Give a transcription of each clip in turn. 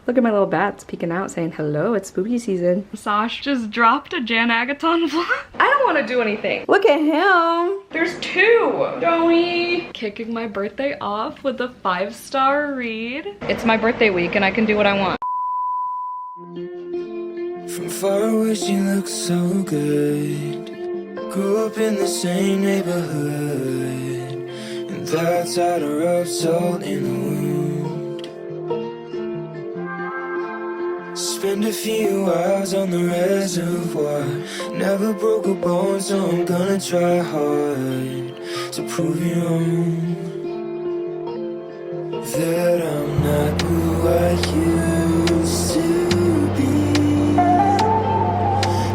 Look at my little bats peeking out saying, hello, it's spooky season. Sash just dropped a Jan Agaton vlog. I don't want to do anything. Look at him. There's 2. Joey. Kicking my birthday off with a 5-star read. It's my birthday week and I can do what I want. From far away she looks so good. Grew up in the same neighborhood, and that's how to rub salt in the wound. Spend a few hours on the reservoir. Never broke a bone, so I'm gonna try hard to prove you wrong. That I'm not who I used to be.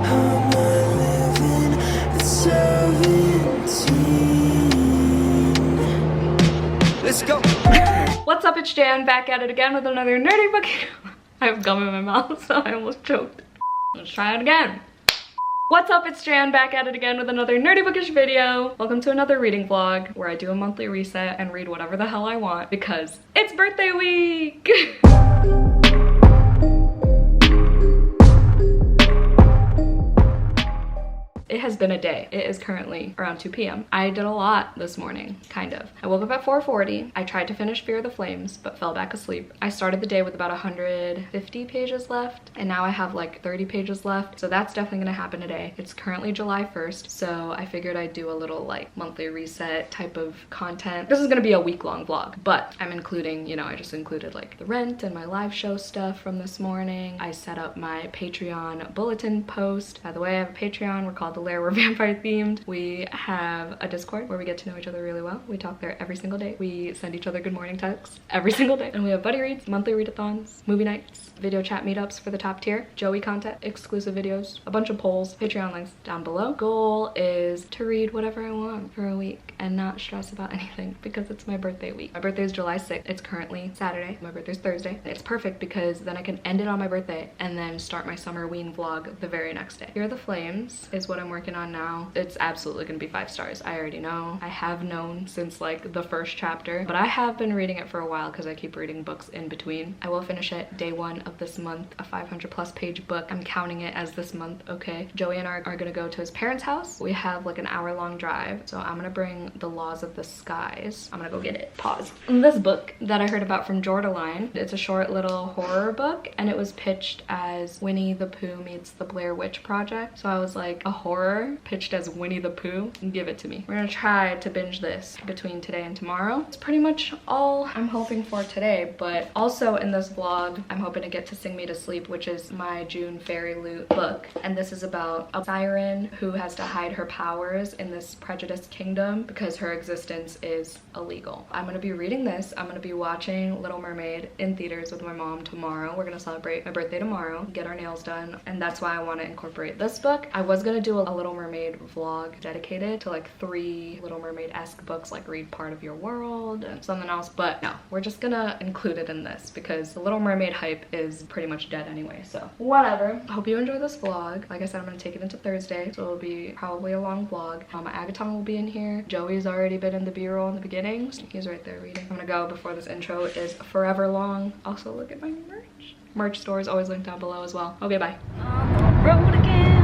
I'm not living at 17. Let's go. What's up, it's Jan, back at it again with another nerdy book. I have gum in my mouth, so I almost choked. Let's try it again. What's up, it's Jan, back at it again with another nerdy bookish video. Welcome to another reading vlog where I do a monthly reset and read whatever the hell I want because it's birthday week. It has been a day. It is currently around 2 p.m. I did a lot this morning, kind of. I woke up at 4:40. I tried to finish Fear of the Flames, but fell back asleep. I started the day with about 150 pages left, and now I have like 30 pages left. So that's definitely gonna happen today. It's currently July 1st, so I figured I'd do a little like monthly reset type of content. This is gonna be a week-long vlog, but I'm including, you know, I just included like the rent and my live show stuff from this morning. I set up my Patreon bulletin post. By the way, I have a Patreon. We're called We're vampire themed. We have a Discord where we get to know each other really well. We talk there every single day. We send each other good morning texts every single day. And we have buddy reads, monthly readathons, movie nights, video chat meetups for the top tier, Joey content, exclusive videos, a bunch of polls, Patreon links down below. Goal is to read whatever I want for a week and not stress about anything because it's my birthday week. My birthday is July 6th. It's currently Saturday. My birthday's Thursday. It's perfect because then I can end it on my birthday and then start my summer ween vlog the very next day. Fear of the Flames is what I'm working on now. It's absolutely gonna be 5 stars. I already know. I have known since like the first chapter, but I have been reading it for a while because I keep reading books in between. I will finish it day 1 of this month, a 500+ page book. I'm counting it as this month, okay? Joey and I are gonna go to his parents' house. We have like an hour-long drive, so I'm gonna bring The Laws of the Skies. I'm gonna go get it. Pause. This book that I heard about from Jordaline, it's a short little horror book, and it was pitched as Winnie the Pooh meets the Blair Witch Project. So I was like, a horror pitched as Winnie the Pooh? Give it to me. We're gonna try to binge this between today and tomorrow. It's pretty much all I'm hoping for today, but also in this vlog, I'm hoping to get to Sing Me to Sleep, which is my June Fairy Loot book. And this is about a siren who has to hide her powers in this prejudiced kingdom because her existence is illegal. I'm gonna be reading this. I'm gonna be watching Little Mermaid in theaters with my mom tomorrow. We're gonna celebrate my birthday tomorrow, get our nails done, and that's why I want to incorporate this book. I was gonna do a Little Mermaid vlog dedicated to like 3 Little Mermaid-esque books, like Read Part of Your World and something else, but no, we're just gonna include it in this because the Little Mermaid hype is pretty much dead anyway, so whatever. I hope you enjoy this vlog. Like I said, I'm gonna take it into Thursday, so it'll be probably a long vlog. My Agaton will be in here. Joey's already been in the B-roll in the beginning. He's right there reading. I'm gonna go before this intro is forever long. Also, look at my merch. Merch store is always linked down below as well. Okay, bye. On the road again.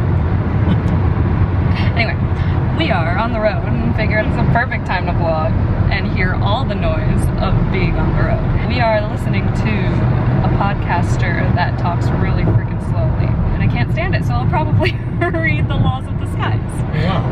Anyway, we are on the road and figured it's a perfect time to vlog and hear all the noise of being on the road. We are listening to a podcaster that talks really freaking slowly, and I can't stand it, so I'll probably read The Laws of the Skies. Wow.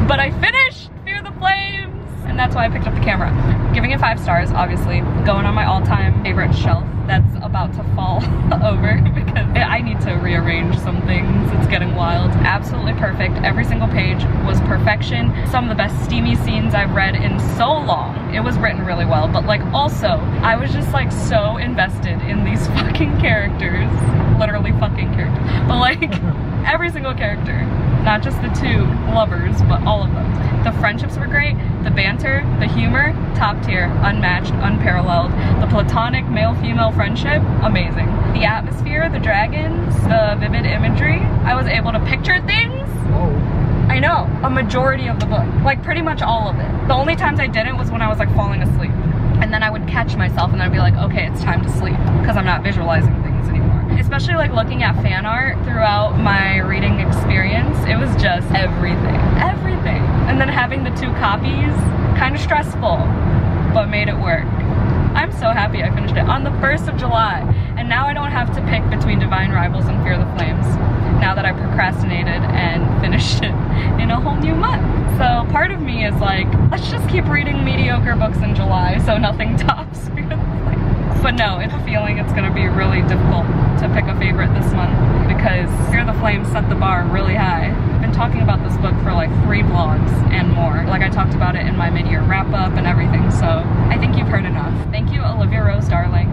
But I finished Fear of the Flames, and that's why I picked up the camera. Giving it 5 stars, obviously. Going on my all-time favorite shelf that's about to fall over because I need to rearrange some things. It's getting wild. Absolutely perfect. Every single page was perfection. Some of the best steamy scenes I've read in so long. It was written really well, but like also, I was just like so invested in these fucking characters. Literally fucking characters. But like, every single character. Not just the 2 lovers, but all of them. The friendships were great. The banter, the humor, top tier, unmatched, unparalleled. The platonic male-female friendship, amazing. The atmosphere, the dragons, the vivid imagery. I was able to picture things. Whoa. I know, a majority of the book. Like pretty much all of it. The only times I didn't was when I was like falling asleep. And then I would catch myself and then I'd be like, okay, it's time to sleep. Because I'm not visualizing things anymore. Especially like looking at fan art throughout my reading experience, it was just everything. And then having the 2 copies, kind of stressful, but made it work. I'm so happy I finished it on the 1st of July. And now I don't have to pick between Divine Rivals and Fear the Flames, now that I procrastinated and finished it in a whole new month. So part of me is like, let's just keep reading mediocre books in July so nothing tops Fear the Flames. But no, it's a feeling it's gonna be really difficult to pick a favorite this month because Fear the Flames set the bar really high. I've been talking about this book for like 3 vlogs and more. Like I talked about it in my mid-year wrap-up and everything, so I think you've heard enough. Thank you, Olivia Rose Darling,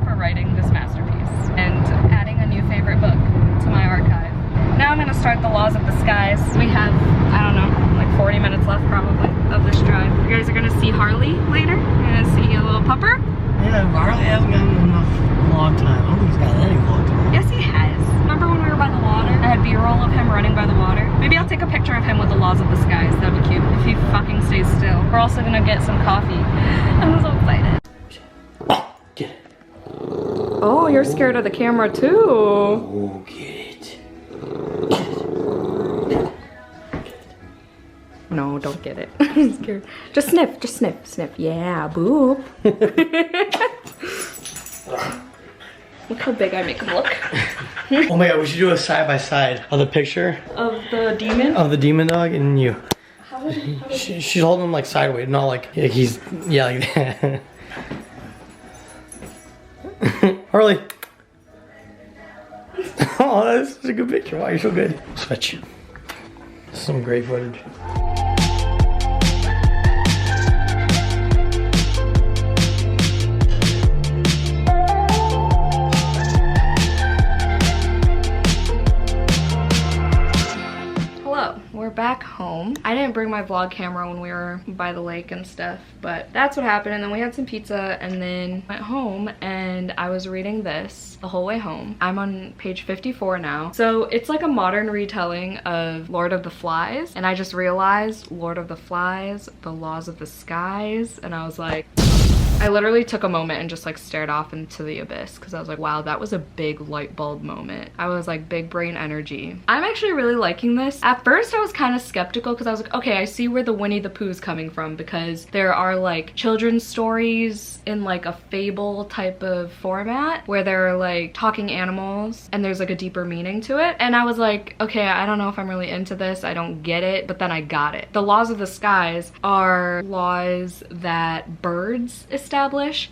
for writing this masterpiece and adding a new favorite book to my archive. Now I'm gonna start the Laws of the Skies. We have, I don't know, like 40 minutes left probably of this drive. You guys are gonna see Harley later. You're gonna see a little pupper. Yeah, Harley hasn't gotten enough vlog time. I don't think he's got any vlog time. Yes, he has. Remember when we were by the water? I had B-roll of him running by the water. Maybe I'll take a picture of him with the Laws of the Skies. That'd be cute if he fucking stays still. We're also gonna get some coffee. I'm so excited. Get it. Oh, you're scared of the camera too. Oh, get it. No, don't get it. I'm scared. Just sniff, sniff. Yeah, boop. Look how big I make him look. Oh my god, we should do a side-by-side of the picture. Of the demon? Of the demon dog and you. How would She's holding him like sideways, not like he's, yeah, like that. Harley. Oh, that's such a good picture. Wow, you're so good. Switch. Some great footage. We're back home. I didn't bring my vlog camera when we were by the lake and stuff, but that's what happened. And then we had some pizza and then went home and I was reading this the whole way home. I'm on page 54 now. So it's like a modern retelling of Lord of the Flies. And I just realized Lord of the Flies, the Laws of the Skies. And I was like, I literally took a moment and just like stared off into the abyss because I was like, wow, that was a big light bulb moment. I was like, big brain energy. I'm actually really liking this. At first I was kind of skeptical because I was like, okay, I see where the Winnie the Pooh is coming from because there are like children's stories in like a fable type of format where they're like talking animals and there's like a deeper meaning to it. And I was like, okay, I don't know if I'm really into this. I don't get it, but then I got it. The Laws of the Skies are laws that birds establish.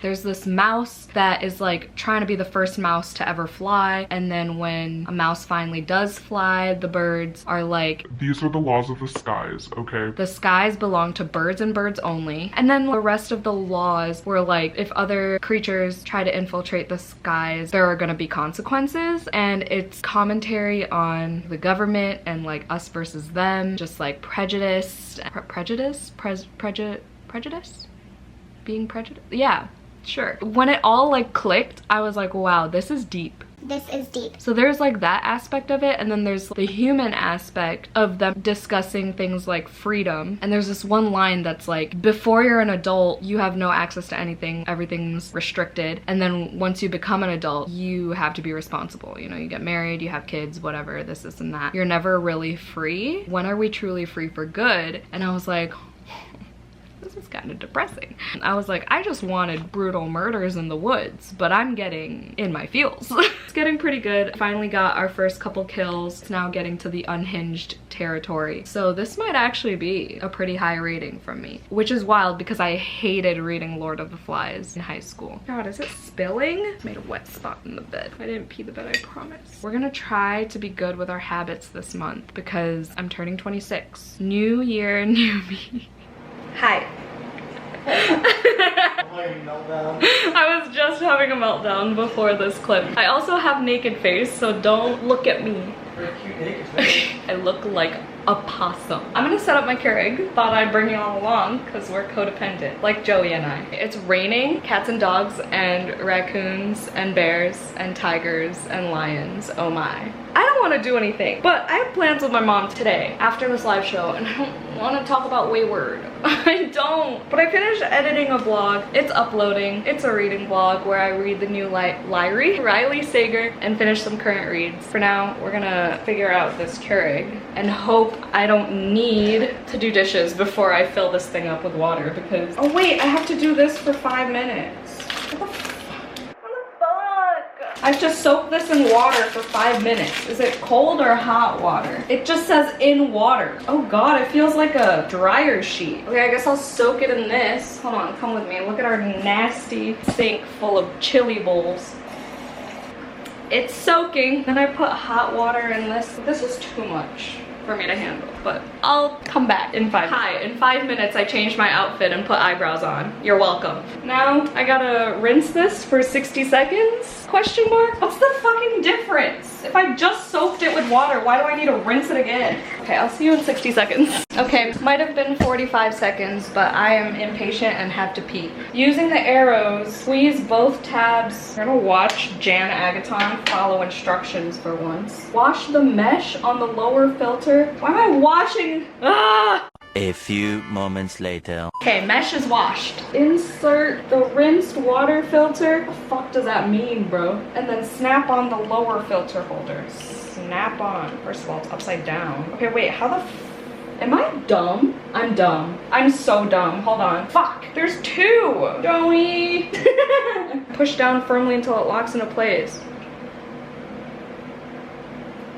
There's this mouse that is like trying to be the first mouse to ever fly, and then when a mouse finally does fly, the birds are like, these are the laws of the skies, okay? The skies belong to birds and birds only. And then the rest of the laws were like, if other creatures try to infiltrate the skies, there are gonna be consequences. And it's commentary on the government and like us versus them, just like prejudice, being prejudiced? Yeah, sure. When it all like clicked, I was like, wow, this is deep. This is deep. So there's like that aspect of it, and then there's the human aspect of them discussing things like freedom. And there's this one line that's like, before you're an adult, you have no access to anything, everything's restricted. And then once you become an adult, you have to be responsible. You know, you get married, you have kids, whatever, this and that. You're never really free. When are we truly free for good? And I was like, this is kind of depressing. I was like, I just wanted brutal murders in the woods, but I'm getting in my feels. It's getting pretty good. Finally got our first couple kills. It's now getting to the unhinged territory. So this might actually be a pretty high rating from me, which is wild because I hated reading Lord of the Flies in high school. God, is it spilling? Made a wet spot in the bed. I didn't pee the bed, I promise. We're gonna try to be good with our habits this month because I'm turning 26. New year, new me. Hi. I was just having a meltdown before this clip. I also have naked face, so don't look at me. I look like a possum. I'm gonna set up my Keurig. Thought I'd bring you all along because we're codependent, like Joey and I. It's raining cats and dogs and raccoons and bears and tigers and lions. Oh my. I don't don't want to do anything. But I have plans with my mom today after this live show, and I don't want to talk about Wayward. I don't. But I finished editing a vlog. It's uploading. It's a reading vlog where I read the new Riley Sager and finish some current reads. For now, we're gonna figure out this Keurig and hope I don't need to do dishes before I fill this thing up with water, because oh wait, I have to do this for 5 minutes. What the fuck? I have to soak this in water for 5 minutes. Is it cold or hot water? It just says in water. Oh god, it feels like a dryer sheet. Okay, I guess I'll soak it in this. Hold on, come with me. Look at our nasty sink full of chili bowls. It's soaking. Then I put hot water in this. This is too much for me to handle, but I'll come back in 5 minutes. Hi, in 5 minutes I changed my outfit and put eyebrows on. You're welcome. Now I gotta rinse this for 60 seconds? Question mark? What's the fucking difference? If I just soaked it with water, why do I need to rinse it again? Okay, I'll see you in 60 seconds. Okay, might have been 45 seconds, but I am impatient and have to pee. Using the arrows, squeeze both tabs. We're gonna watch Jan Agaton follow instructions for once. Wash the mesh on the lower filter. Why am I washing? Ah! A few moments later. Okay, mesh is washed. Insert the rinsed water filter. What the fuck does that mean, bro? And then snap on the lower filter holder. Snap on. First of all, it's upside down. Okay, wait, how the am I dumb? I'm dumb. I'm so dumb. Hold on. Fuck, there's two. Joey. Push down firmly until it locks into place.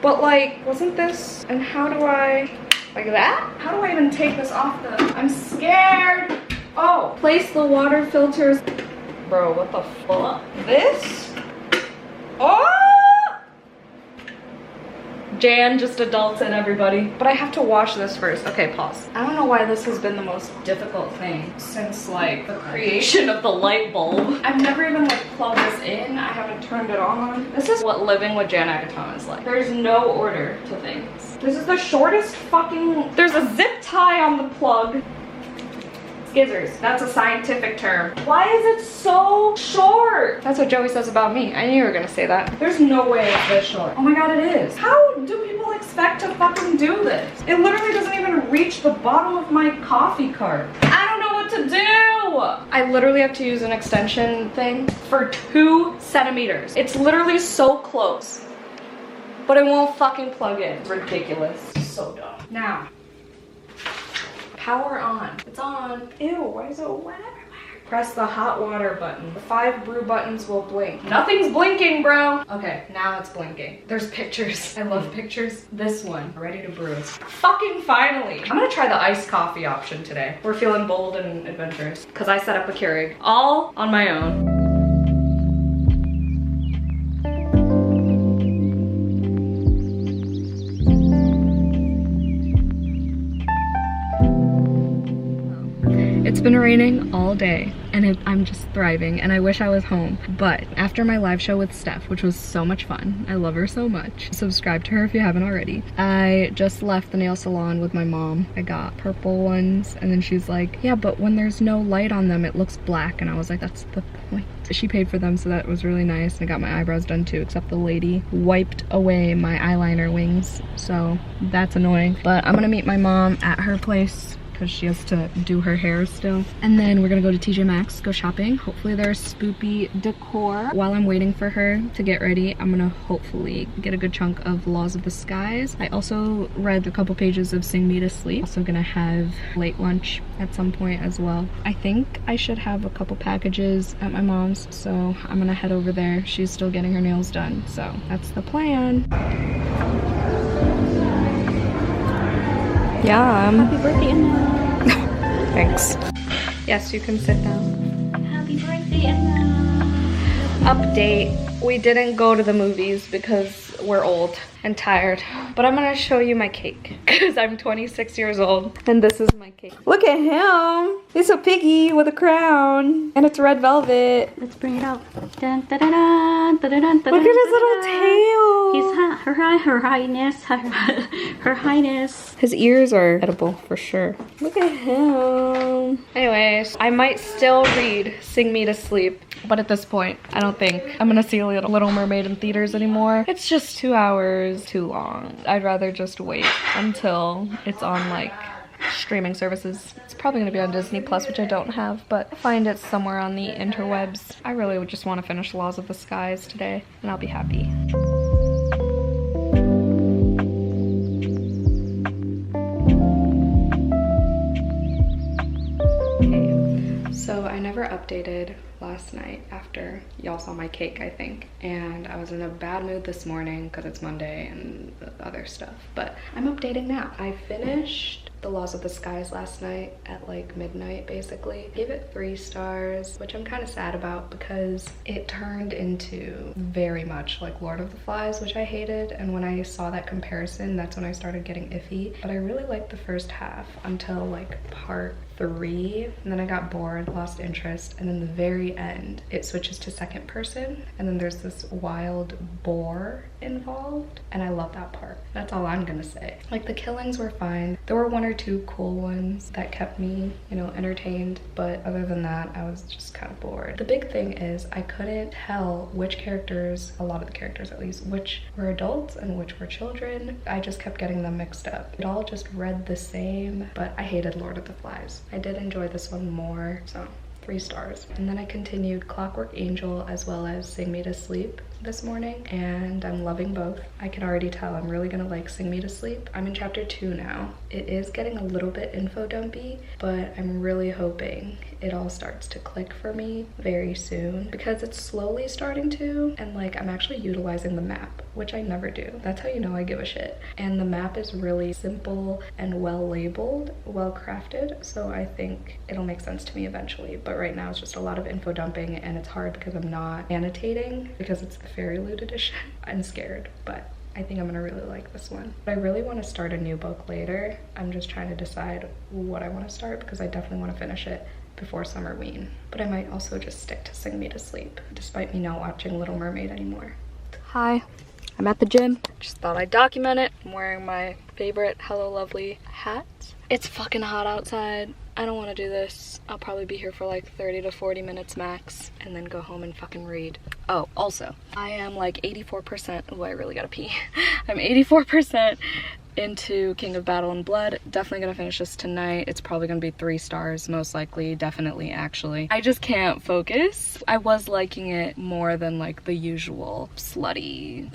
But like, wasn't this, and how do I, like that? How do I even take this off the, I'm scared. Oh, place the water filters. Bro, what the fuck? This? Oh! Jan just adults and everybody. But I have to wash this first. Okay, pause. I don't know why this has been the most difficult thing since like the creation of the light bulb. I've never even like plugged this in. I haven't turned it on. This is what living with Jan Agaton is like. There's no order to things. This is the shortest fucking, there's a zip tie on the plug. Skizzers. That's a scientific term. Why is it so short? That's what Joey says about me. I knew you were gonna say that. There's no way it's this short. Oh my god, it is. How do people expect to fucking do this? It literally doesn't even reach the bottom of my coffee cart. I don't know what to do. I literally have to use an extension thing for 2 centimeters. It's literally so close, but it won't fucking plug in. It's ridiculous. So dumb. Now, power on. It's on. Ew, why is it wet everywhere? Press the hot water button. The 5 brew buttons will blink. Nothing's blinking, bro. Okay, now it's blinking. There's pictures. I love pictures. This one, ready to brew. Fucking finally. I'm gonna try the iced coffee option today. We're feeling bold and adventurous because I set up a Keurig all on my own. It's been raining all day and I'm just thriving and I wish I was home. But after my live show with Steph, which was so much fun, I love her so much. Subscribe to her if you haven't already. I just left the nail salon with my mom. I got purple ones and then she's like, yeah, but when there's no light on them, it looks black. And I was like, that's the point. She paid for them, so that was really nice. I got my eyebrows done too, except the lady wiped away my eyeliner wings. So that's annoying. But I'm gonna meet my mom at her place because she has to do her hair still. And then we're gonna go to TJ Maxx, go shopping. Hopefully there's spoopy decor. While I'm waiting for her to get ready, I'm gonna hopefully get a good chunk of Laws of the Skies. I also read a couple pages of Sing Me to Sleep. Also gonna have late lunch at some point as well. I think I should have a couple packages at my mom's, so I'm gonna head over there. She's still getting her nails done, so that's the plan. Yum. Happy birthday, Emma. Thanks. Yes, you can sit down. Happy birthday, Emma. Update. We didn't go to the movies because we're old and tired. But I'm gonna show you my cake because I'm 26 years old and this is my cake. Look at him. He's a piggy with a crown and it's red velvet. Let's bring it out. Dun, dun, dun, dun, dun, dun, dun, Look at his little tail. He's her highness. His ears are edible for sure. Look at him. Anyways, I might still read Sing Me to Sleep, but at this point, I don't think I'm gonna see Little Mermaid in theaters anymore. It's just It's 2 hours too long. I'd rather just wait until it's on like streaming services. It's probably gonna be on Disney Plus, which I don't have, but I'll find it somewhere on the interwebs. I really would just want to finish Laws of the Skies today, and I'll be happy. So I never updated last night after y'all saw my cake, I think, and I was in a bad mood this morning because it's Monday and other stuff, but I'm updating now. I finished The Laws of the Skies last night at like midnight, basically. Gave it 3 stars, which I'm kind of sad about because it turned into very much like Lord of the Flies, which I hated, and when I saw that comparison, that's when I started getting iffy. But I really liked the first half until like part 3, and then I got bored, lost interest, and then the very end it switches to second person, and then there's this wild boar involved, and I love that part. That's all I'm gonna say. Like, the killings were fine. There were 1 or 2 cool ones that kept me, you know, entertained, but other than that, I was just kind of bored. The big thing is I couldn't tell which characters, a lot of the characters at least, which were adults and which were children. I just kept getting them mixed up. It all just read the same, but I hated Lord of the Flies. I did enjoy this one more, so 3 stars. And then I continued Clockwork Angel as well as Sing Me to Sleep this morning, and I'm loving both. I can already tell I'm really gonna like Sing Me to Sleep. I'm in chapter 2 now. It is getting a little bit info dumpy, but I'm really hoping it all starts to click for me very soon because it's slowly starting to, and like I'm actually utilizing the map, which I never do. That's how you know I give a shit. And the map is really simple and well labeled, well crafted, so I think it'll make sense to me eventually. But right now it's just a lot of info dumping, and it's hard because I'm not annotating because it's the Fairy Loot edition. I'm scared, but I think I'm gonna really like this one. But I really want to start a new book later. I'm just trying to decide what I want to start because I definitely want to finish it before Summerween. But I might also just stick to Sing Me to Sleep, despite me not watching Little Mermaid anymore. Hi, I'm at the gym. Just thought I'd document it. I'm wearing my favorite Hello Lovely hat. It's fucking hot outside. I don't want to do this. I'll probably be here for like 30 to 40 minutes max and then go home and fucking read. Oh, also, I am like 84%, oh, I really gotta pee. I'm 84% into King of Battle and Blood. Definitely gonna finish this tonight. It's probably gonna be 3 stars, most likely, definitely, actually. I just can't focus. I was liking it more than like the usual smutty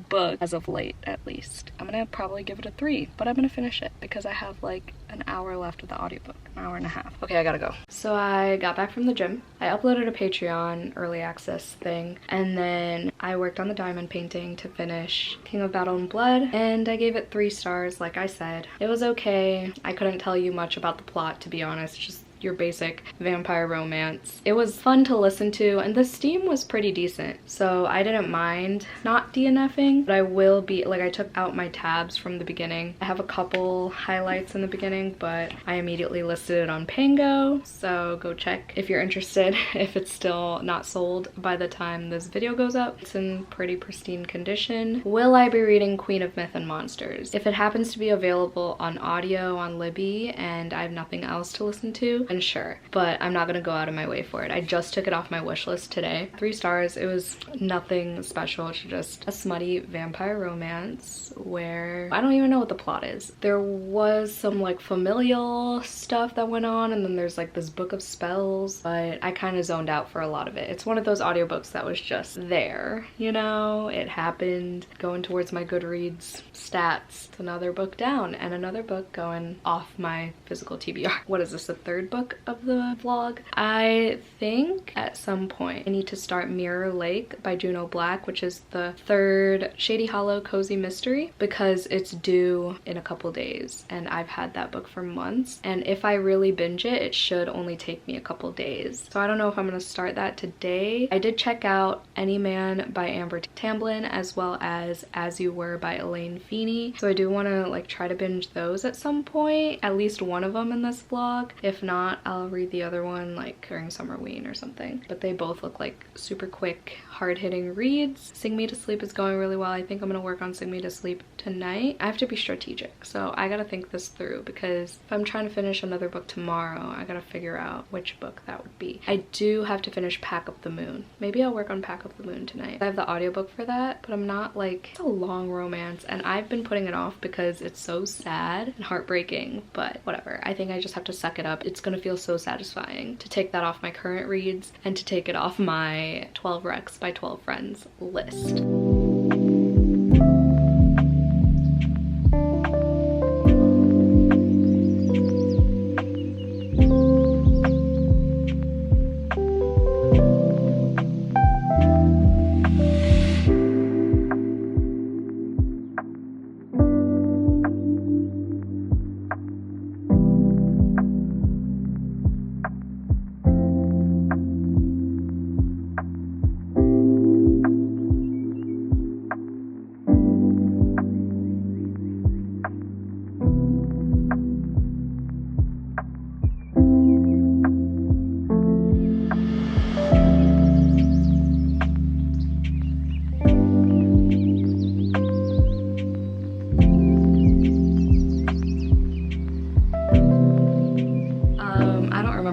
book as of late, at least. I'm gonna probably give it a 3, but I'm gonna finish it because I have like an hour left of the audiobook, an hour and a half. Okay, I gotta go. So I got back from the gym. I uploaded a Patreon early access thing, and then I worked on the diamond painting to finish King of Battle and Blood, and I gave it 3 stars, like I said. It was okay. I couldn't tell you much about the plot, to be honest, just your basic vampire romance. It was fun to listen to, and the steam was pretty decent, so I didn't mind not DNFing, but I will be, like, I took out my tabs from the beginning. I have a couple highlights in the beginning, but I immediately listed it on Pango, so go check if you're interested, if it's still not sold by the time this video goes up. It's in pretty pristine condition. Will I be reading Queen of Myth and Monsters? If it happens to be available on audio on Libby and I have nothing else to listen to, and sure, but I'm not gonna go out of my way for it. I just took it off my wish list today. 3 stars. It was nothing special. It's just a smutty vampire romance where I don't even know what the plot is. There was some like familial stuff that went on, and then there's like this book of spells, but I kind of zoned out for a lot of it. It's one of those audiobooks that was just there, you know? It happened, going towards my Goodreads stats. It's another book down and another book going off my physical TBR. What is this, the 3rd book of the vlog? I think at some point I need to start Mirror Lake by Juno Black, which is the 3rd Shady Hollow cozy mystery, because it's due in a couple days and I've had that book for months, and if I really binge it, it should only take me a couple days. So I don't know if I'm gonna start that today. I did check out Any Man by Amber Tamblyn as well as As You Were by Elaine Feeney, so I do want to like try to binge those at some point, at least one of them in this vlog. If not, not, I'll read the other one like during Summerween or something. But they both look like super quick, hard-hitting reads. Sing Me to Sleep is going really well. I think I'm gonna work on Sing Me to Sleep tonight. I have to be strategic, so I gotta think this through, because if I'm trying to finish another book tomorrow, I gotta figure out which book that would be. I do have to finish Pack Up the Moon. Maybe I'll work on Pack Up the Moon tonight. I have the audiobook for that, but I'm not like, it's a long romance and I've been putting it off because it's so sad and heartbreaking, but whatever. I think I just have to suck it up. It's gonna feel so satisfying to take that off my current reads and to take it off my 12 Recs by 12 Friends list.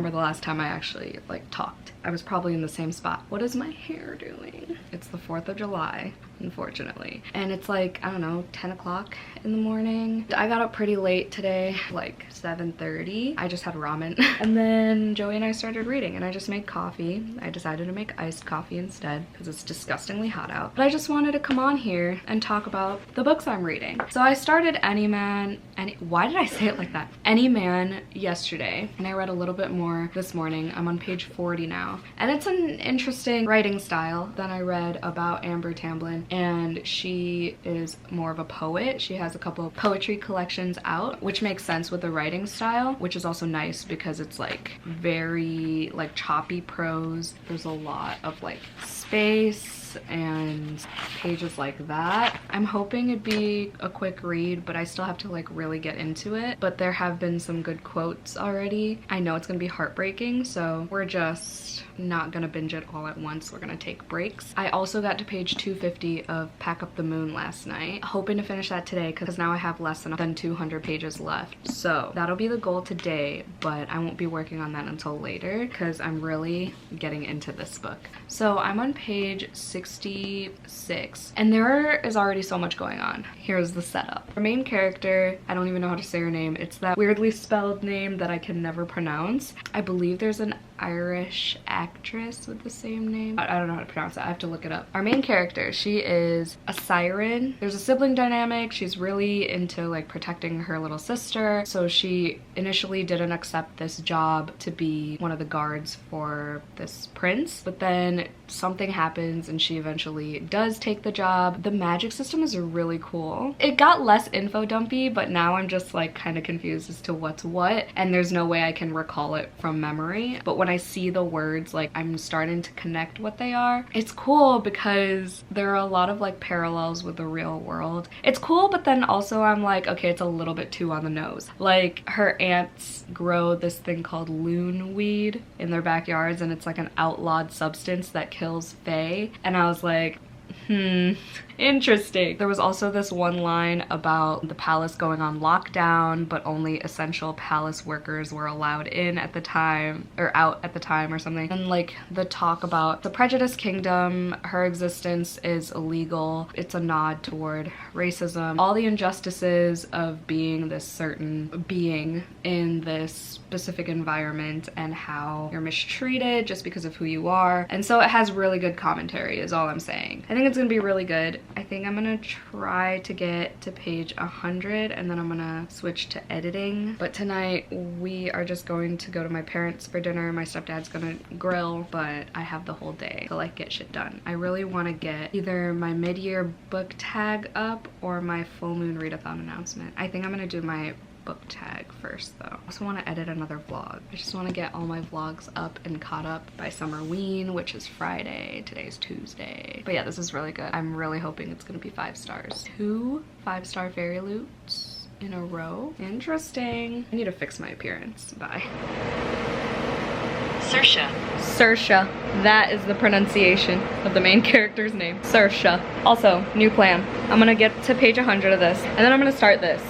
Last time I actually like talked. I was probably in the same spot. What is my hair doing? It's the 4th of July, unfortunately. And it's like, I don't know, 10 o'clock in the morning. I got up pretty late today, like 7:30. I just had ramen. And then Joey and I started reading and I just made coffee. I decided to make iced coffee instead because it's disgustingly hot out. But I just wanted to come on here and talk about the books I'm reading. So I started why did I say it like that? Amiee yesterday, and I read a little bit more this morning. I'm on page 40 now. And it's an interesting writing style. Then I read about Amber Tamblyn, and she is more of a poet. She has a couple of poetry collections out, which makes sense with the writing style, which is also nice because it's like very like choppy prose. There's a lot of like space and pages like that. I'm hoping it'd be a quick read, but I still have to like really get into it. But there have been some good quotes already. I know it's gonna be heartbreaking, so we're just not gonna binge it all at once. We're gonna take breaks. I also got to page 250 of Pack Up the Moon last night, hoping to finish that today because now I have less than 200 pages left. So that'll be the goal today, but I won't be working on that until later because I'm really getting into this book. So I'm on page 66 and there is already so much going on. Here's the setup. Our main character, I don't even know how to say her name. It's that weirdly spelled name that I can never pronounce. I believe there's an Irish actress with the same name. I don't know how to pronounce it. I have to look it up. Our main character, she is a siren. There's a sibling dynamic. She's really into like protecting her little sister. So she initially didn't accept this job to be one of the guards for this prince, but then something happens and she eventually does take the job. The magic system is really cool. It got less info dumpy, but now I'm just like kind of confused as to what's what, and there's no way I can recall it from memory. But when I see the words, like I'm starting to connect what they are. It's cool because there are a lot of like parallels with the real world. It's cool, but then also I'm like, okay, it's a little bit too on the nose. Like her aunts grow this thing called loon weed in their backyards, and it's like an outlawed substance that kills fae. And I was like, interesting. There was also this one line about the palace going on lockdown, but only essential palace workers were allowed in at the time, or out at the time or something. And like the talk about the prejudiced kingdom, her existence is illegal. It's a nod toward racism. All the injustices of being this certain being in this specific environment and how you're mistreated just because of who you are. And so it has really good commentary is all I'm saying. I think it's gonna be really good. I think I'm gonna try to get to page 100 and then I'm gonna switch to editing. But tonight we are just going to go to my parents for dinner. My stepdad's gonna grill, but I have the whole day to like get shit done. I really want to get either my mid-year book tag up or my full moon readathon announcement. I think I'm gonna do my book tag first though. I also want to edit another vlog. I just want to get all my vlogs up and caught up by Summerween, which is Friday. Today's Tuesday. But yeah, this is really good. I'm really hoping it's gonna be 5 stars. 2 5-star fairy loots in a row. Interesting. I need to fix my appearance. Bye. Saoirse. That is the pronunciation of the main character's name. Saoirse. Also, new plan. I'm gonna get to page 100 of this, and then I'm gonna start this.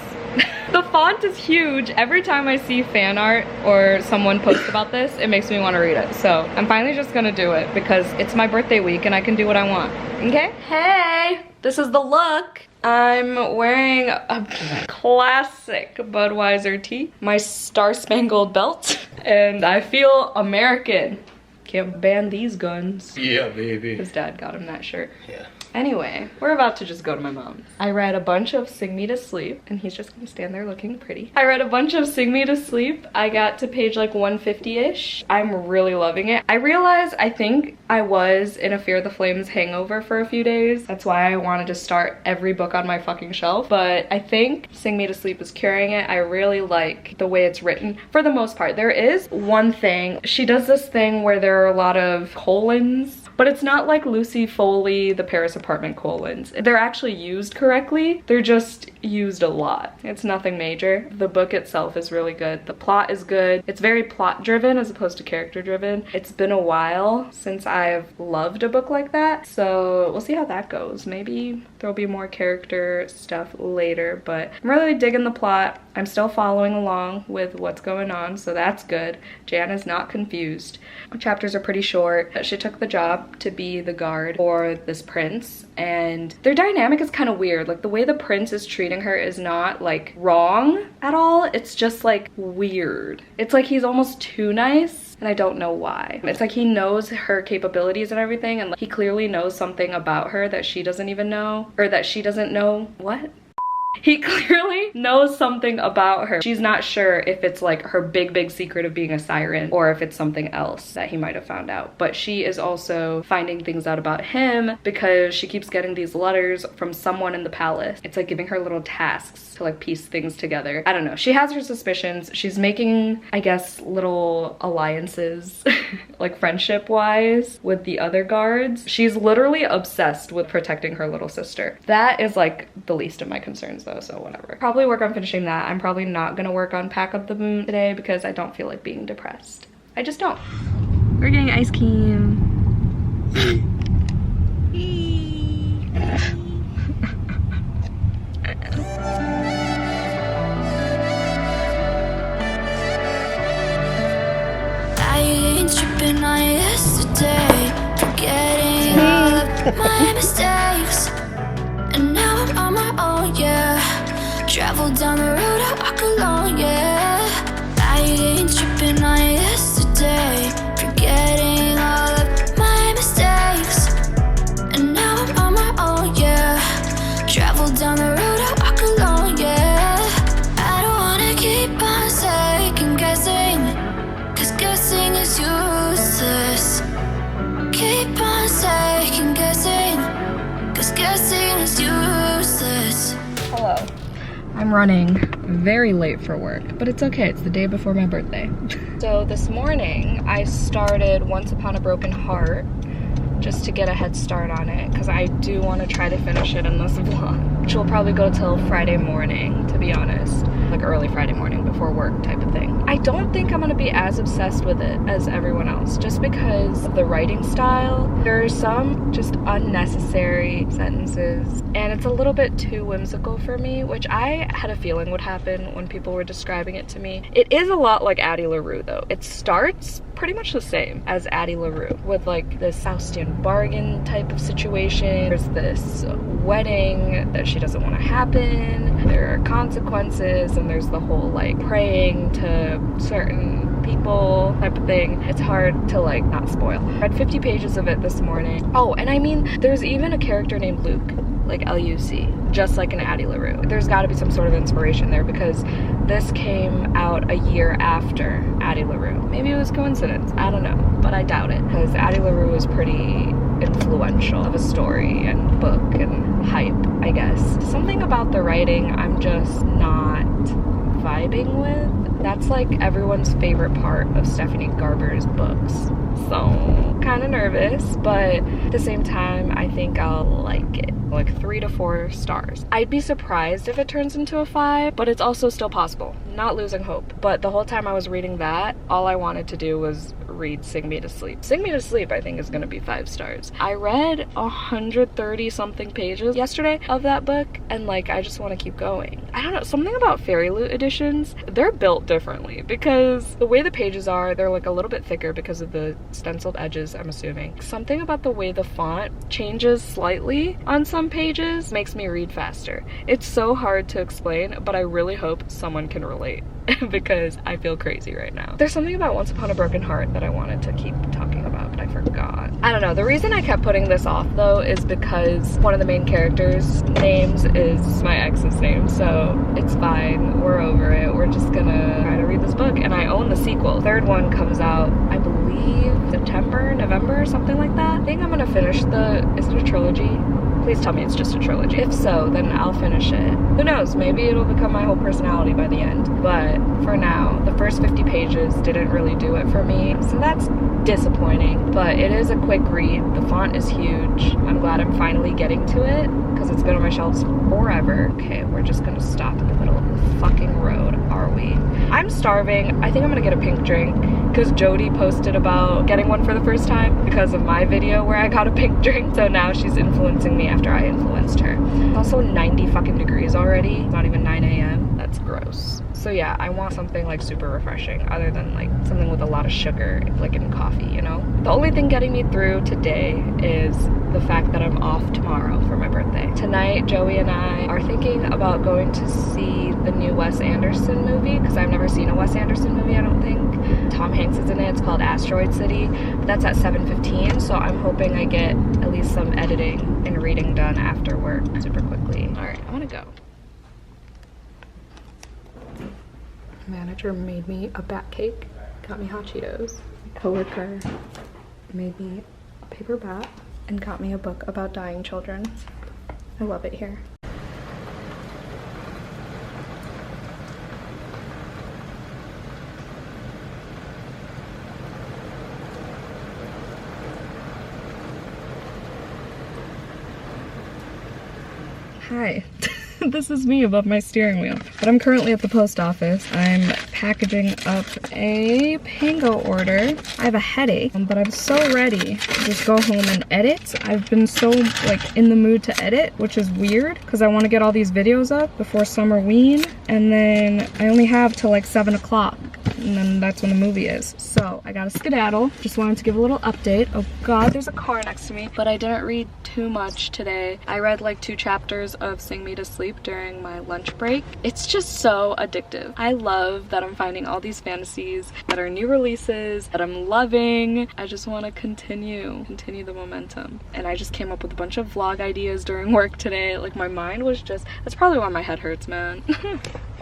The font is huge. Every time I see fan art or someone post about this, it makes me want to read it. So I'm finally just gonna do it because it's my birthday week and I can do what I want. Okay? Hey! This is the look. I'm wearing a classic Budweiser tee, my Star-Spangled Belt, and I feel American. Can't ban these guns. Yeah, baby. His dad got him that shirt. Yeah. Anyway, we're about to just go to my mom's. I read a bunch of Sing Me to Sleep, and he's just gonna stand there looking pretty. I read a bunch of Sing Me to Sleep. I got to page like 150-ish. I'm really loving it. I realized I think I was in a Fear the Flames hangover for a few days. That's why I wanted to start every book on my fucking shelf. But I think Sing Me to Sleep is curing it. I really like the way it's written for the most part. There is one thing. She does this thing where there are a lot of colons, but it's not like Lucy Foley, the Paris Apartment colons. They're actually used correctly. They're just used a lot. It's nothing major. The book itself is really good. The plot is good. It's very plot driven as opposed to character driven. It's been a while since I've loved a book like that, so we'll see how that goes. Maybe there'll be more character stuff later, but I'm really digging the plot. I'm still following along with what's going on, so that's good. Jan is not confused. Chapters are pretty short. She took the job to be the guard for this prince, and their dynamic is kind of weird. Like, the way the prince is treating her is not like wrong at all. It's just like weird. It's like he's almost too nice, and I don't know why. It's like he knows her capabilities and everything, and like, he clearly knows something about her that she doesn't even know, or that she doesn't know. What? He clearly knows something about her. She's not sure if it's like her big secret of being a siren or if it's something else that he might have found out. But she is also finding things out about him because she keeps getting these letters from someone in the palace. It's like giving her little tasks to like piece things together. I don't know. She has her suspicions. She's making, I guess, little alliances, like friendship wise, with the other guards. She's literally obsessed with protecting her little sister. That is like the least of my concerns though, so whatever. Probably work on finishing that. I'm probably not gonna work on Pack Up the Moon today because I don't feel like being depressed. I just don't. We're getting ice cream. I ain't tripping on yesterday, forgetting all of my mistakes, and now I'm on my own, yeah. Travel down the road, I walk alone, yeah. I ain't tripping on yesterday, forgetting all of my mistakes, and now I'm on my own, yeah. Travel down the road, I walk alone, yeah. I don't wanna keep on second guessing, 'cause guessing is useless. Keep on second guessing, 'cause guessing is useless. Hello. I'm running very late for work, but it's okay. It's the day before my birthday. So this morning I started Once Upon a Broken Heart just to get a head start on it because I do want to try to finish it in this vlog, which will probably go till Friday morning, to be honest. Like early Friday morning before work type of thing. I don't think I'm gonna be as obsessed with it as everyone else just because of the writing style. There are some just unnecessary sentences and it's a little bit too whimsical for me, which I had a feeling would happen when people were describing it to me. It is a lot like Addie LaRue though. It starts pretty much the same as Addie LaRue with like this Faustian bargain type of situation. There's this wedding that she doesn't want to happen. There are consequences and there's the whole like praying to certain people type of thing. It's hard to like not spoil. I read 50 pages of it this morning. Oh, and I mean, there's even a character named Luke, like L-U-C, just like an Addie LaRue. There's got to be some sort of inspiration there because this came out a year after Addie LaRue. Maybe it was coincidence, I don't know, but I doubt it because Addie LaRue was pretty influential of a story and book and hype, I guess. Something about the writing I'm just not vibing with. That's like everyone's favorite part of Stephanie Garber's books. So kind of nervous, but at the same time, I think I'll like it. Like 3 to 4 stars. I'd be surprised if it turns into a 5, but it's also still possible. Not losing hope. But the whole time I was reading that, all I wanted to do was read Sing Me to Sleep. Sing Me to Sleep I think is gonna be 5 stars. I read 130 something pages yesterday of that book, and like I just want to keep going. I don't know, something about Fairy Loot editions, they're built differently because the way the pages are, they're like a little bit thicker because of the stenciled edges, I'm assuming. Something about the way the font changes slightly on some pages makes me read faster. It's so hard to explain, but I really hope someone can relate because I feel crazy right now. There's something about Once Upon a Broken Heart that I wanted to keep talking about, but I forgot. I don't know, the reason I kept putting this off though is because one of the main characters' names is my ex's name, so it's fine, we're over it. We're just gonna try to read this book, and I own the sequel. Third one comes out, I believe, September, November, something like that. I think I'm gonna finish is it a trilogy? Please tell me it's just a trilogy. If so, then I'll finish it. Who knows, maybe it'll become my whole personality by the end. But for now, the first 50 pages didn't really do it for me, so that's disappointing. But it is a quick read. The font is huge. I'm glad I'm finally getting to it, because it's been on my shelves forever. Okay, we're just gonna stop in the middle of the fucking road, are we? I'm starving. I think I'm gonna get a pink drink, because Jody posted about getting one for the first time because of my video where I got a pink drink. So now she's influencing me after I influenced her. It's also 90 fucking degrees already. It's not even 9 a.m. That's gross. So yeah, I want something like super refreshing other than like something with a lot of sugar, like in coffee, you know? The only thing getting me through today is the fact that I'm off tomorrow for my birthday. Tonight, Joey and I are thinking about going to see the new Wes Anderson movie, because I've never seen a Wes Anderson movie, I don't think. Tom Hanks is in it. It's called Asteroid City. But that's at 7:15, so I'm hoping I get at least some editing and reading done after work super quickly. All right, I'm gonna go. Manager made me a bat cake, got me hot Cheetos. My coworker made me a paper bat and got me a book about dying children. I love it here. Hi. This is me above my steering wheel. But I'm currently at the post office. I'm packaging up a Pango order. I have a headache, but I'm so ready to just go home and edit. I've been so like in the mood to edit, which is weird because I want to get all these videos up before Summerween, and then I only have till like 7 o'clock. And then that's when the movie is. So I got a skedaddle. Just wanted to give a little update. Oh god, there's a car next to me. But I didn't read too much today. I read like 2 chapters of Sing Me to Sleep during my lunch break. It's just so addictive. I love that I'm finding all these fantasies that are new releases that I'm loving. I just want to continue the momentum. And I just came up with a bunch of vlog ideas during work today. Like my mind was just, that's probably why my head hurts, man.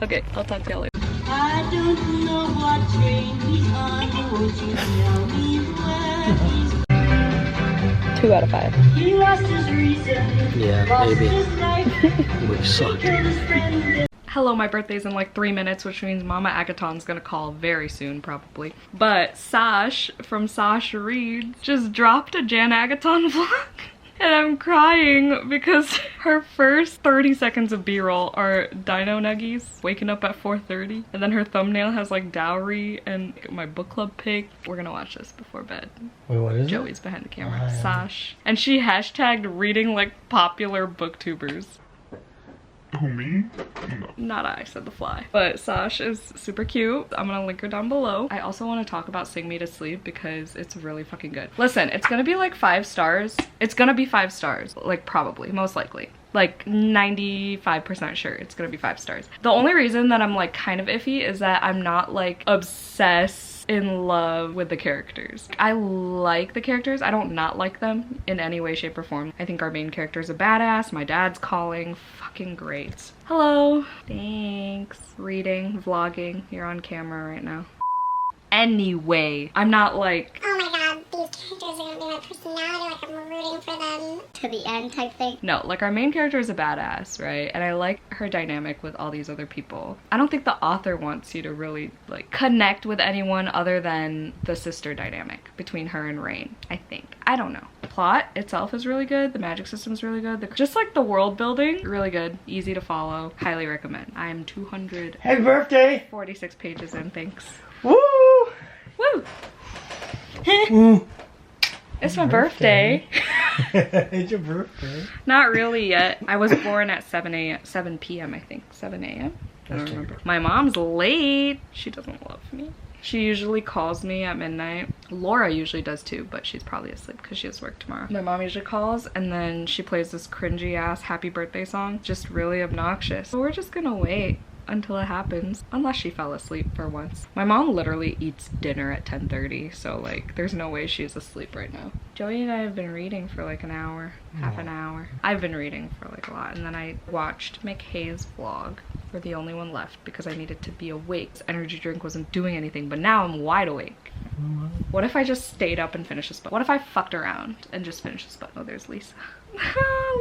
Okay, I'll talk to y'all later. I don't know what train he's on, won't you tell me where he's 2 out of 5. He lost his reason, lost maybe. his life. We sucked. Killed his friend. Hello, my birthday's in like 3 minutes, which means Mama Agaton's gonna call very soon, probably. But Sash from Sash Reads just dropped a Jan Agaton vlog. And I'm crying because her first 30 seconds of B-roll are dino nuggies waking up at 4:30. And then her thumbnail has like dowry and my book club pic. We're gonna watch this before bed. Wait, what is Joey's behind the camera. Sash. And she hashtagged reading like popular booktubers. Who, me? No. Not I, said the fly. But Sash is super cute. I'm gonna link her down below. I also want to talk about Sing Me to Sleep because it's really fucking good. Listen, it's gonna be like 5 stars. It's gonna be 5 stars. Like probably, most likely. Like 95% sure it's gonna be 5 stars. The only reason that I'm like kind of iffy is that I'm not like obsessed in love with the characters. I like the characters. I don't not like them in any way, shape, or form. I think our main character is a badass. My dad's calling. Fucking great. Hello. Thanks. Reading, vlogging. You're on camera right now. Anyway, I'm not like, oh my god, these characters are gonna be my personality, like I'm rooting for them to the end type thing. No, like our main character is a badass, right? And I like her dynamic with all these other people. I don't think the author wants you to really like connect with anyone other than the sister dynamic between her and Rain, I think. I don't know. The plot itself is really good. The magic system is really good. Just like the world building, really good. Easy to follow. Highly recommend. I am 246 Happy birthday! pages in, thanks. Woo! Woo! It's my birthday. It's your birthday. Not really yet. I was born at 7 p.m. I think. 7 a.m. I don't remember. My mom's late. She doesn't love me. She usually calls me at midnight. Laura usually does too, but she's probably asleep because she has work tomorrow. My mom usually calls and then she plays this cringy ass happy birthday song. Just really obnoxious. So we're just gonna wait until it happens, unless she fell asleep for once. My mom literally eats dinner at 10:30, so like there's no way she's asleep right now. Joey and I have been reading for like an hour, half an hour. I've been reading for like a lot, and then I watched McKay's vlog. We're the only one left because I needed to be awake. This energy drink wasn't doing anything, but now I'm wide awake. What if I just stayed up and finished this book? What if I fucked around and just finished this book? Oh, there's Lisa.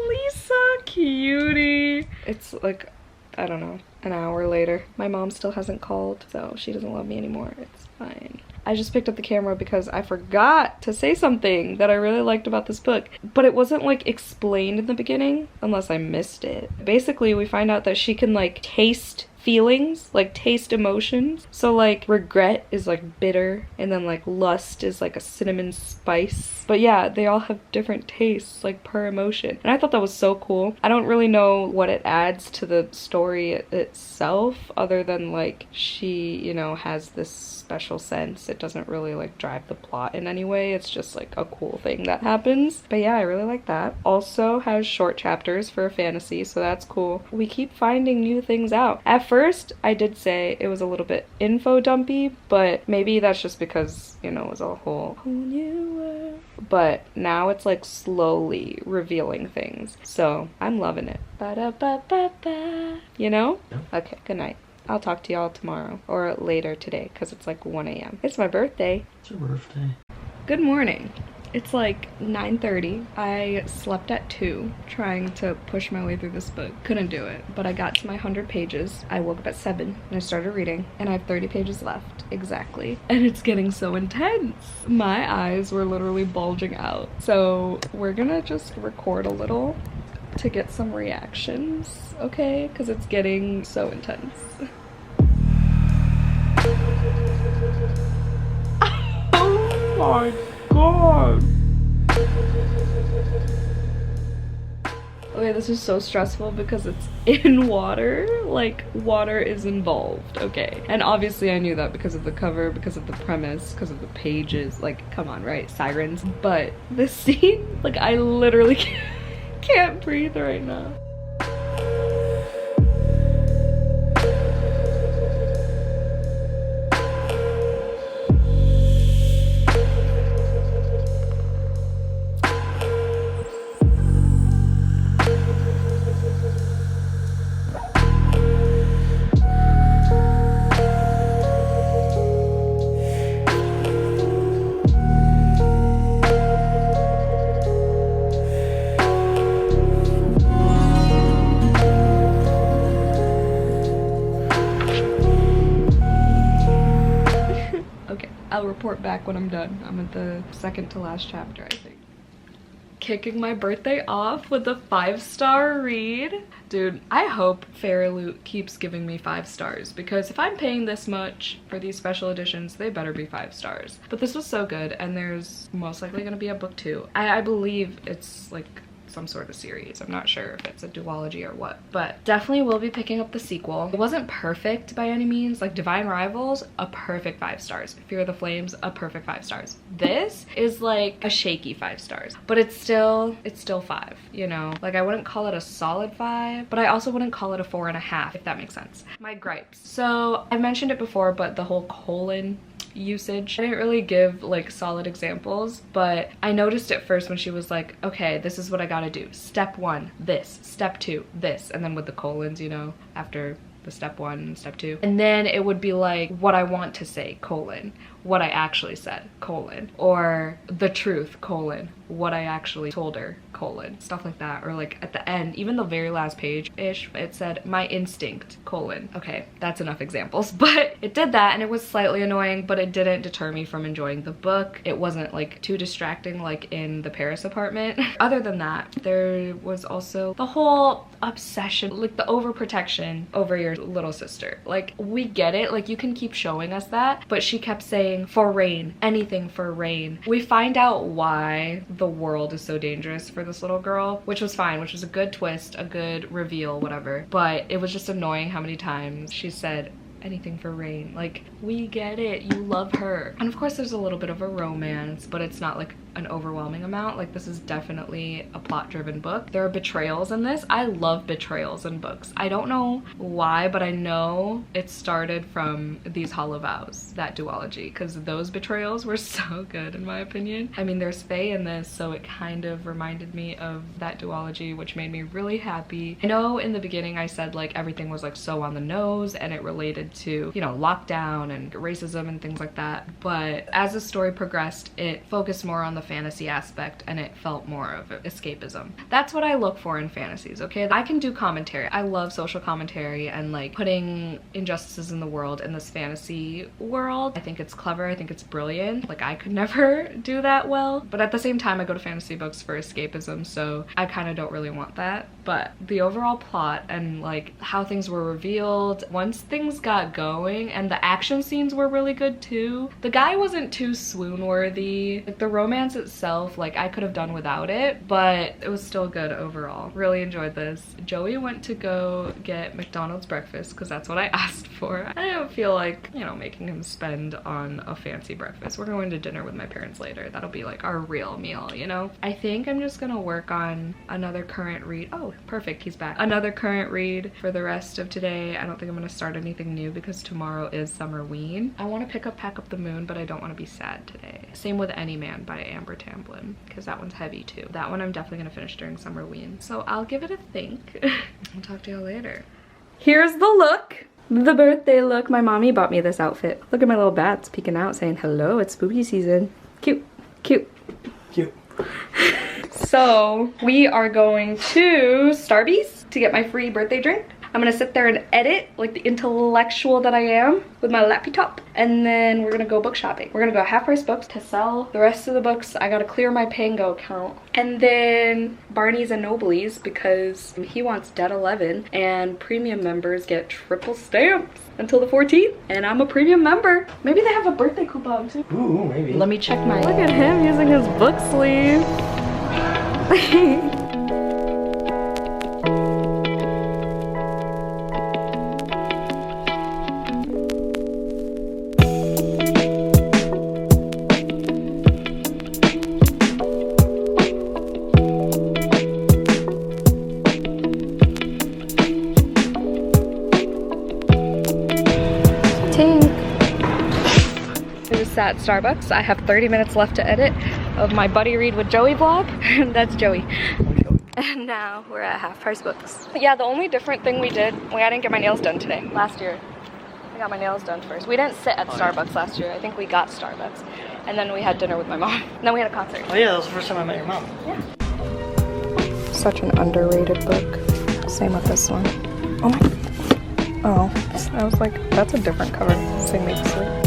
Lisa, cutie. It's like, I don't know, an hour later. My mom still hasn't called, so she doesn't love me anymore. It's fine. I just picked up the camera because I forgot to say something that I really liked about this book, but it wasn't like explained in the beginning, unless I missed it. Basically, we find out that she can like taste feelings, like taste emotions. So like regret is like bitter, and then like lust is like a cinnamon spice. But yeah, they all have different tastes like per emotion, and I thought that was so cool. I don't really know what it adds to the story itself other than like she, you know, has this special sense. It doesn't really like drive the plot in any way. It's just like a cool thing that happens. But yeah, I really like that. Also has short chapters for a fantasy, so that's cool. We keep finding new things out. At first, I did say it was a little bit info dumpy, but maybe that's just because, you know, it was a whole new world. But now it's like slowly revealing things. So I'm loving it. Ba-da-ba-ba-ba. You know? Okay, good night. I'll talk to y'all tomorrow or later today because it's like 1 a.m. It's my birthday. It's your birthday. Good morning. It's like 9:30. I slept at 2 trying to push my way through this book. Couldn't do it, but I got to my 100 pages. I woke up at 7 and I started reading, and I have 30 pages left exactly. And it's getting so intense. My eyes were literally bulging out. So we're gonna just record a little to get some reactions, okay? Because it's getting so intense. Oh my god. Okay, this is so stressful because it's in water. Like, water is involved, okay? And obviously I knew that because of the cover, because of the premise, because of the pages. Like, come on, right? Sirens. But this scene, like, I literally can't breathe right now. I'll report back when I'm done. I'm at the second to last chapter, I think. Kicking my birthday off with a 5-star read. Dude, I hope Fairy Loot keeps giving me 5 stars, because if I'm paying this much for these special editions, they better be 5 stars. But this was so good, and there's most likely gonna be a book 2. I believe it's like some sort of series. I'm not sure if it's a duology or what, but definitely will be picking up the sequel. It wasn't perfect by any means. Like Divine Rivals, a perfect 5 stars. Fear of the Flames, a perfect 5 stars. This is like a shaky 5 stars, but it's still 5, you know? Like I wouldn't call it a solid 5, but I also wouldn't call it a 4.5, if that makes sense. My gripes. So I mentioned it before, but the whole colon usage, I didn't really give like solid examples, but I noticed it first when she was like, okay, this is what I gotta do. Step 1, this. Step 2, this. And then with the colons, you know, after the step 1 and step 2. And then it would be like, what I want to say, colon. What I actually said, colon. Or the truth, colon. What I actually told her, colon. Stuff like that. Or like at the end, even the very last page-ish, it said, my instinct, colon. Okay, that's enough examples. But it did that, and it was slightly annoying, but it didn't deter me from enjoying the book. It wasn't like too distracting like in the Paris apartment. Other than that, there was also the whole obsession, like the overprotection over your little sister. Like, we get it, like you can keep showing us that, but she kept saying, anything for rain, anything for rain. We find out why the world is so dangerous for this little girl, which was fine, which was a good twist, a good reveal, whatever. But it was just annoying how many times she said anything for rain. Like, we get it, you love her. And of course there's a little bit of a romance, but it's not like an overwhelming amount. Like, this is definitely a plot-driven book. There are betrayals in this. I love betrayals in books. I don't know why, but I know it started from these Hollow Vows, that duology, because those betrayals were so good in my opinion. I mean, there's Faye in this, so it kind of reminded me of that duology, which made me really happy. I know in the beginning I said like everything was like so on the nose and it related to, you know, lockdown and racism and things like that, but as the story progressed, it focused more on the fantasy aspect and it felt more of escapism. That's what I look for in fantasies, okay? I can do commentary. I love social commentary and like putting injustices in the world in this fantasy world. I think it's clever. I think it's brilliant. Like, I could never do that well, but at the same time I go to fantasy books for escapism, so I kind of don't really want that. But the overall plot and like how things were revealed once things got going, and the action scenes were really good too. The guy wasn't too swoon worthy. Like, the romance itself, like, I could have done without it, but it was still good overall. Really enjoyed this. Joey went to go get McDonald's breakfast because that's what I asked for. I don't feel like, you know, making him spend on a fancy breakfast. We're going to dinner with my parents later. That'll be like our real meal, you know? I think I'm just gonna work on another current read. Oh, perfect, he's back. Another current read for the rest of today. I don't think I'm gonna start anything new because tomorrow is Summerween. I want to pick up Pack Up the Moon, but I don't want to be sad today. Same with Any Man by Amber Tamblyn, because that one's heavy too. That one I'm definitely gonna finish during Summerween. So I'll give it a think. I'll talk to y'all later. Here's the look. The birthday look. My mommy bought me this outfit. Look at my little bats peeking out saying hello, it's spooky season. Cute, cute. Cute. So we are going to Starbucks to get my free birthday drink. I'm gonna sit there and edit like the intellectual that I am with my laptop, and then we're gonna go book shopping. We're gonna go Half Price Books to sell the rest of the books. I gotta clear my Pango account, and then Barney's and Nobley's because he wants Dead 11 and premium members get triple stamps until the 14th, and I'm a premium member. Maybe they have a birthday coupon too. Ooh, maybe. Let me check my— look at him using his book sleeve. At Starbucks. I have 30 minutes left to edit of my Buddy Read with Joey vlog. That's Joey. And now we're at Half Price Books. Yeah, the only different thing we did, I didn't get my nails done today. Last year, I got my nails done first. We didn't sit at Starbucks last year. I think we got Starbucks. And then we had dinner with my mom. And then we had a concert. Oh yeah, that was the first time I met your mom. Yeah. Such an underrated book. Same with this one. Oh my. Oh, I was like, that's a different cover. Sing Me to Sleep.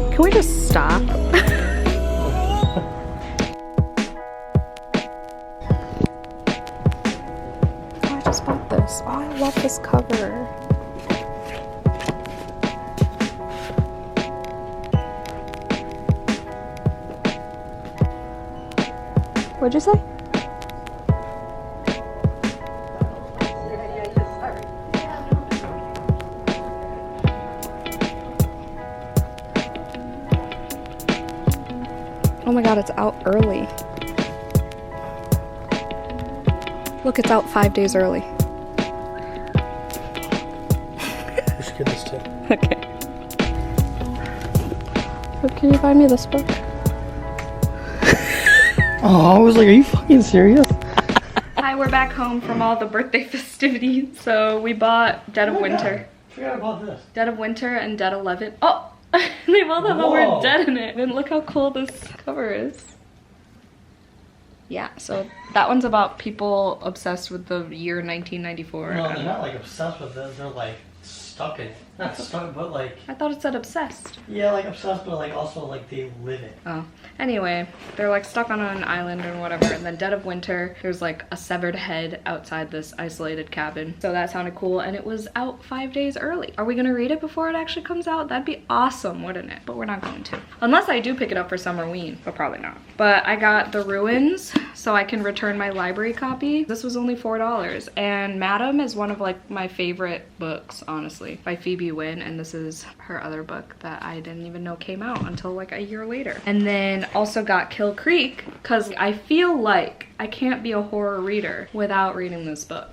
Can we just stop? I just bought this. Oh, I love this cover. What'd you say? Oh my god, it's out early. Look, it's out 5 days early. We should get this too. Okay. Can you buy me this book? Oh, I was like, are you fucking serious? Hi, we're back home from all the birthday festivities. So we bought Dead of Winter. Forgot about this. Dead of Winter and Dead 11. Oh, they both have the word dead in it. And look how cool this cover is. Yeah, so that one's about people obsessed with the year 1994. No, they're not like obsessed with it. They're like stuck in it. Not stuck, but like... I thought it said obsessed. Yeah, like obsessed, but like also like they live it. Oh. Anyway, they're like stuck on an island or whatever, and then Dead of Winter, there's like a severed head outside this isolated cabin. So that sounded cool, and it was out 5 days early. Are we gonna read it before it actually comes out? That'd be awesome, wouldn't it? But we're not going to. Unless I do pick it up for Summerween, but probably not. But I got The Ruins, so I can return my library copy. This was only $4, and Madam is one of like my favorite books, honestly, by Phoebe Wynne, and this is her other book that I didn't even know came out until like a year later. And then also got Kill Creek, because I feel like I can't be a horror reader without reading this book.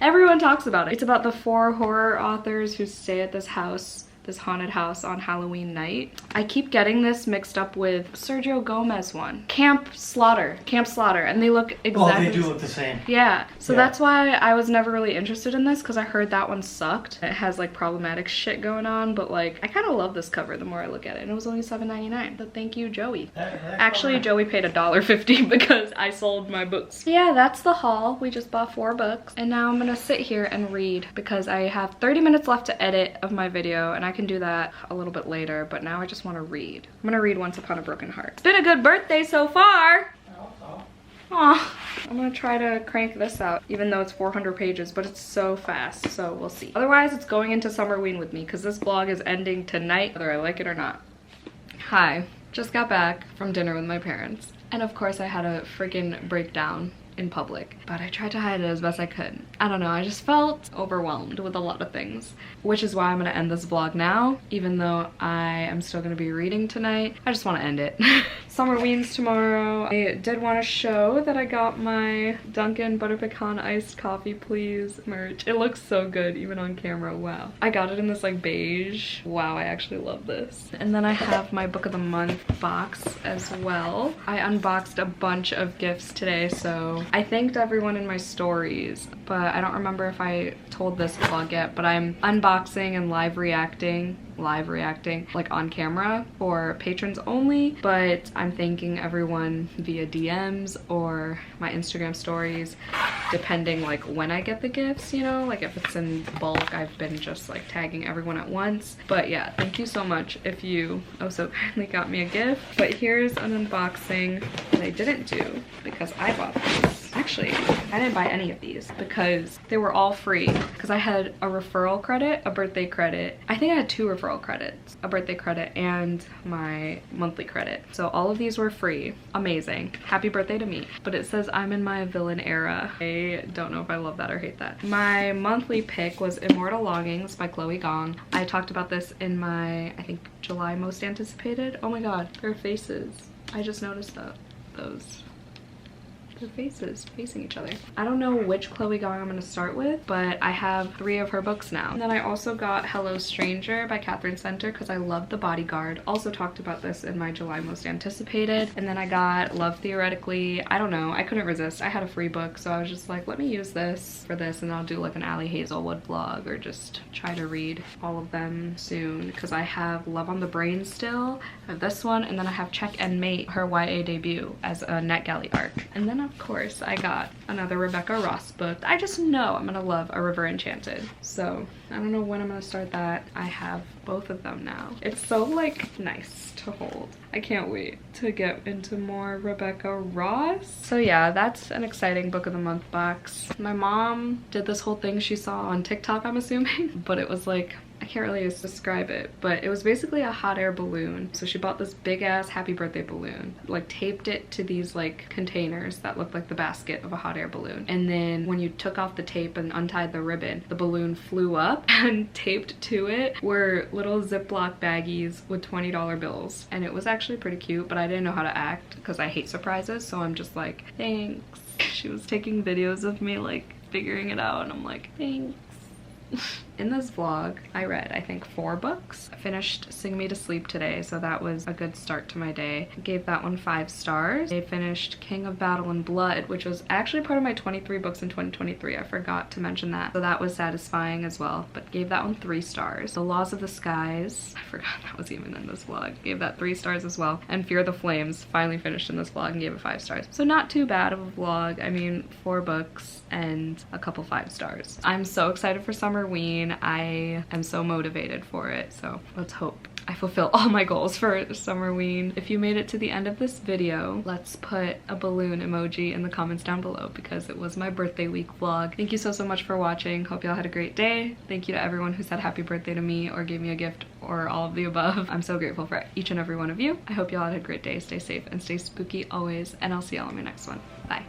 Everyone talks about it. It's about the 4 horror authors who stay at this house, this haunted house on Halloween night. I keep getting this mixed up with Sergio Gomez one. Camp Slaughter, and they look exactly... Oh, they do look the same. Yeah, so that's why I was never really interested in this, because I heard that one sucked. It has like problematic shit going on, but like I kind of love this cover the more I look at it, and it was only $7.99. But thank you, Joey. Actually, Joey paid $1.50 because I sold my books. Yeah, that's the haul. We just bought 4 books, and now I'm gonna sit here and read because I have 30 minutes left to edit of my video, and I can do that a little bit later, but now I just want to read. I'm gonna read Once Upon a Broken Heart. It's been a good birthday so far. Aw, I'm gonna try to crank this out, even though it's 400 pages, but it's so fast, so we'll see. Otherwise, it's going into Summerween with me, because this vlog is ending tonight, whether I like it or not. Hi, just got back from dinner with my parents, and of course I had a freaking breakdown in public, but I tried to hide it as best I could. I don't know, I just felt overwhelmed with a lot of things, which is why I'm gonna end this vlog now, even though I am still gonna be reading tonight. I just want to end it. Summerween's tomorrow. I did want to show that I got my Dunkin' Butter Pecan Iced Coffee Please merch. It looks so good even on camera. Wow. I got it in this like beige. Wow, I actually love this. And then I have my Book of the Month box as well. I unboxed a bunch of gifts today, so I thanked everyone in my stories, but I don't remember if I told this vlog yet, but I'm unboxing and live reacting like on camera for patrons only, but I'm thanking everyone via DMs or my Instagram stories, depending like when I get the gifts, you know, like if it's in bulk, I've been just like tagging everyone at once. But yeah, thank you so much if you so kindly got me a gift. But here's an unboxing that I didn't do because I bought these. Actually, I didn't buy any of these because they were all free, because I had a referral credit, a birthday credit. I think I had 2 referral credits, a birthday credit and my monthly credit. So all of these were free. Amazing. Happy birthday to me. But it says I'm in my villain era. I don't know if I love that or hate that. My monthly pick was Immortal Longings by Chloe Gong. I talked about this in my, I think, July most anticipated. Oh my god, their faces. I just noticed that. Their faces facing each other. I don't know which Chloe Gong I'm gonna start with, but I have 3 of her books now. And then I also got Hello Stranger by Cathryn Center because I love The Bodyguard. Also talked about this in my July most anticipated. And then I got Love Theoretically. I don't know, I couldn't resist. I had a free book, so I was just like, let me use this for this, and I'll do like an Allie Hazelwood vlog or just try to read all of them soon, because I have Love on the Brain still. I have this one, and then I have Check and Mate, her YA debut as a NetGalley arc. And then of course I got another Rebecca Ross book. I just know I'm gonna love A River Enchanted, so I don't know when I'm gonna start that. I have both of them now. It's so like nice to hold. I can't wait to get into more Rebecca Ross. So yeah, that's an exciting Book of the Month box. My mom did this whole thing she saw on TikTok, I'm assuming, but it was like, I can't really describe it, but it was basically a hot air balloon. So she bought this big ass happy birthday balloon, like taped it to these like containers that looked like the basket of a hot air balloon. And then when you took off the tape and untied the ribbon, the balloon flew up, and taped to it were little Ziploc baggies with $20 bills. And it was actually pretty cute, but I didn't know how to act because I hate surprises. So I'm just like, thanks. She was taking videos of me like figuring it out, and I'm like, thanks. In this vlog, I read, I think, 4 books. I finished Sing Me to Sleep today, so that was a good start to my day. I gave that one 5 stars. I finished King of Battle and Blood, which was actually part of my 23 books in 2023. I forgot to mention that. So that was satisfying as well, but gave that one 3 stars. The Laws of the Skies, I forgot that was even in this vlog. Gave that 3 stars as well. And Fear the Flames, finally finished in this vlog and gave it 5 stars. So not too bad of a vlog. I mean, 4 books and a couple 5 stars. I'm so excited for Summerween. I am so motivated for it, so let's hope I fulfill all my goals for Summerween. If you made it to the end of this video, let's put a balloon emoji in the comments down below because it was my birthday week vlog. Thank you so much for watching. Hope y'all had a great day. Thank you to everyone who said happy birthday to me or gave me a gift or all of the above. I'm so grateful for each and every one of you. I hope y'all had a great day. Stay safe and stay spooky always, and I'll see y'all in my next one. Bye.